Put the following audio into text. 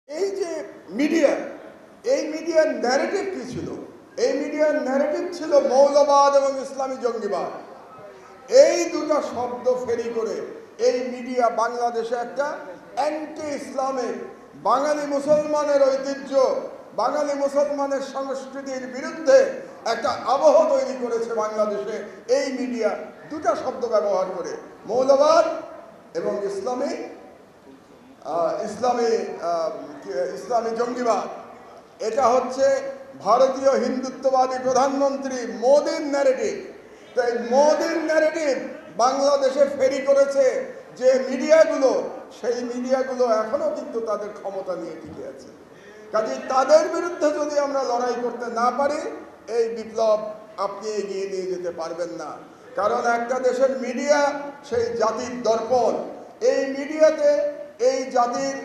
এই যে মিডিয়া, এই মিডিয়ার ন্যারেটিভ কি ছিল? এই মিডিয়ার ন্যারেটিভ ছিল মৌলবাদ এবং ইসলামী জঙ্গিবাদ। এই দুটো শব্দ ফেরি করে এই মিডিয়া বাংলাদেশে একটা অ্যান্টি ইসলামিক, বাঙালি মুসলমানের ঐতিহ্য, বাঙালি মুসলমানের সংস্কৃতির বিরুদ্ধে একটা আবহ তৈরি করেছে বাংলাদেশে। এই মিডিয়া দুটো শব্দ ব্যবহার করে, মৌলবাদ এবং ইসলামী ইসলামী ইসলামী জঙ্গিবাদ। এটা হচ্ছে ভারতীয় হিন্দুত্ববাদী প্রধানমন্ত্রী মোদির ন্যারেটিভ। তাই মোদির ন্যারেটিভ বাংলাদেশে ফেরি করেছে যে মিডিয়াগুলো, সেই মিডিয়াগুলো এখনো কিন্তু তাদের ক্ষমতা নিয়ে টিকে আছে। কাজে তাদের বিরুদ্ধে যদি আমরা লড়াই করতে না পারি, এই বিপ্লব আপনি এগিয়ে নিয়ে যেতে পারবেন না। কারণ একটা দেশের মিডিয়া সেই জাতির দর্পণ। এই মিডিয়াতে এই জাতির